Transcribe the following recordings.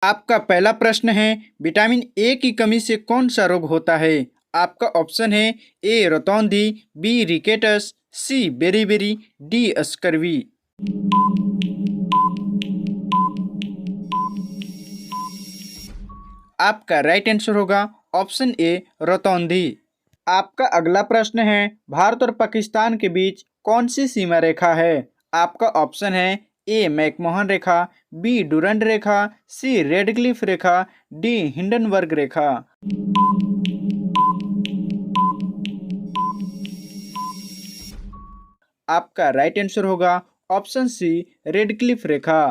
आपका पहला प्रश्न है, विटामिन ए की कमी से कौन सा रोग होता है? आपका ऑप्शन है ए रतौंधी, बी रिकेटस, सी बेरीबेरी, डी स्कर्वी। आपका राइट आंसर होगा ऑप्शन ए रतौंधी। आपका अगला प्रश्न है, भारत और पाकिस्तान के बीच कौन सी सीमा रेखा है? आपका ऑप्शन है ए मैकमोहन रेखा, बी डुरंड रेखा, सी रेडक्लिफ रेखा, डी हिंडनबर्ग रेखा। आपका राइट आंसर होगा ऑप्शन सी रेडक्लिफ रेखा।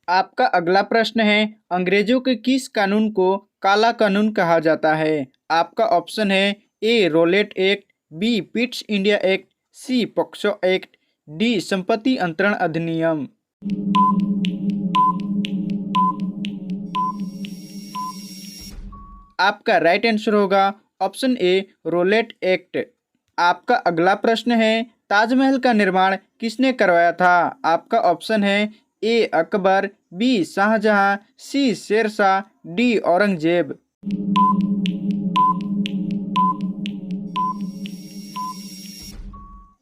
आपका अगला प्रश्न है, अंग्रेजों के किस कानून को काला कानून कहा जाता है? आपका ऑप्शन है A Rowlatt act, B Pitt's India act, C POCSO act, D संपत्ति अंतरण अधिनियम। आपका राइट आंसर होगा ऑप्शन ए रोलेट एक्ट। आपका अगला प्रश्न है, ताजमहल का निर्माण किसने करवाया था? आपका ऑप्शन है ए अकबर, बी शाहजहां, सी शेरशाह, डी औरंगजेब।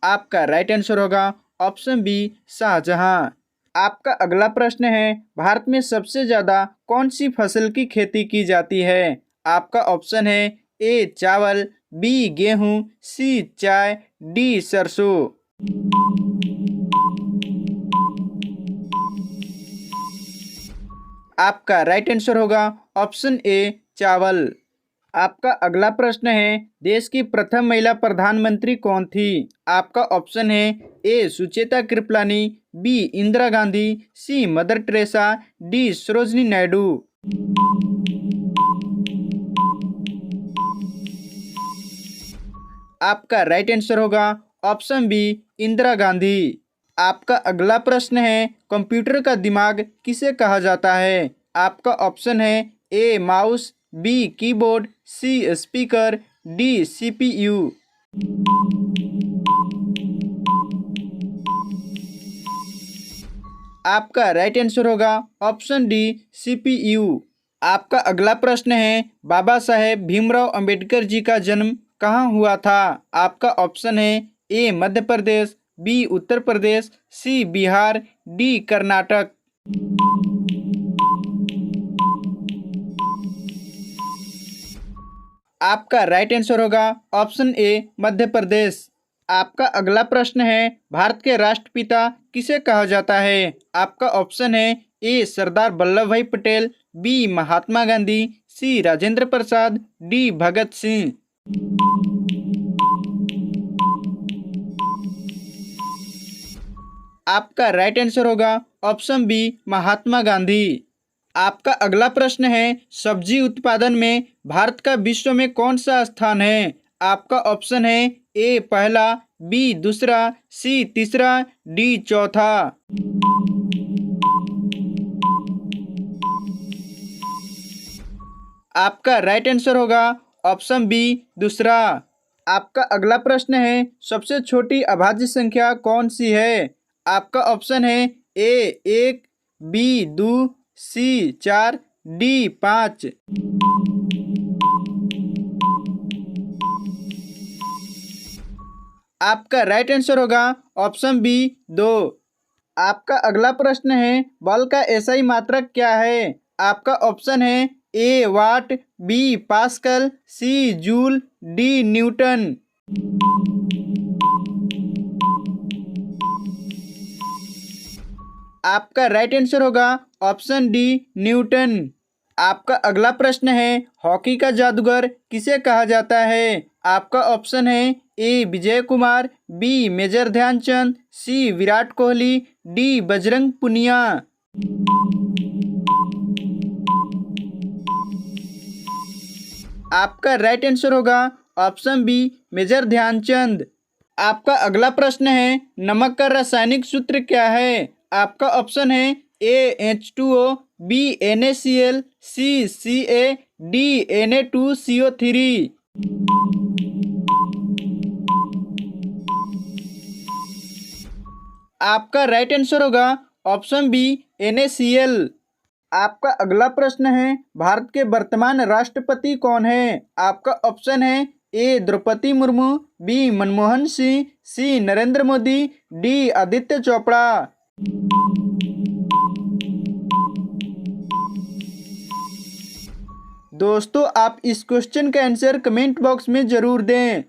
आपका राइट आंसर होगा ऑप्शन बी शाहजहां। आपका अगला प्रश्न है, भारत में सबसे ज्यादा कौन सी फसल की खेती की जाती है? आपका ऑप्शन है ए चावल, बी गेहूं, सी चाय, डी सरसों। आपका राइट आंसर होगा ऑप्शन ए चावल। आपका अगला प्रश्न है, देश की प्रथम महिला प्रधानमंत्री कौन थी? आपका ऑप्शन है A Sucheta Kripalani, B Indira Gandhi, C Mother Teresa, D Sarojini Naidu. आपका राइट आंसर होगा ऑप्शन बी इंदिरा गांधी। आपका अगला प्रश्न है, कंप्यूटर का दिमाग किसे कहा जाता है? आपका ऑप्शन है A mouse, B keyboard, C speaker, D CPU. आपका राइट आंसर होगा ऑप्शन डी सीपीयू। आपका अगला प्रश्न है, बाबा साहेब भीमराव अंबेडकर जी का जन्म कहाँ हुआ था? आपका ऑप्शन है ए मध्य प्रदेश, बी उत्तर प्रदेश, सी बिहार, डी कर्नाटक। आपका राइट आंसर होगा ऑप्शन ए मध्य प्रदेश। आपका अगला प्रश्न है, भारत के राष्ट्रपिता किसे कहा जाता है? आपका ऑप्शन है ए सरदार वल्लभ भाई पटेल, बी महात्मा गांधी, सी राजेंद्र प्रसाद, डी भगत सिंह। आपका राइट आंसर होगा ऑप्शन बी महात्मा गांधी। आपका अगला प्रश्न है, सब्जी उत्पादन में भारत का विश्व में कौन सा स्थान है? आपका ऑप्शन है ए पहला, बी दूसरा, सी तीसरा, डी चौथा। आपका राइट आंसर होगा ऑप्शन बी दूसरा। आपका अगला प्रश्न है, सबसे छोटी अभाज्य संख्या कौन सी है? आपका ऑप्शन है ए एक, बी दो, सी चार, डी पाँच। आपका राइट आंसर होगा ऑप्शन बी दो। आपका अगला प्रश्न है, बल का एसआई मात्रक क्या है? आपका ऑप्शन है ए वाट, बी पास्कल, सी जूल, डी न्यूटन। आपका राइट आंसर होगा ऑप्शन डी न्यूटन। आपका अगला प्रश्न है, हॉकी का जादूगर किसे कहा जाता है? आपका ऑप्शन है ए विजय कुमार, बी मेजर ध्यानचंद, सी विराट कोहली, डी बजरंग पुनिया। आपका राइट आंसर होगा ऑप्शन बी मेजर ध्यानचंद। आपका अगला प्रश्न है, नमक का रासायनिक सूत्र क्या है? आपका ऑप्शन है ए H2O, बी NaCl, सी Ca, डी Na2CO3। आपका राइट आंसर होगा ऑप्शन बी NaCl। आपका अगला प्रश्न है, भारत के वर्तमान राष्ट्रपति कौन है? आपका ऑप्शन है ए द्रौपदी मुर्मू, बी मनमोहन सिंह, सी नरेंद्र मोदी, डी आदित्य चोपड़ा। दोस्तों आप इस क्वेश्चन का आंसर कमेंट बॉक्स में जरूर दें।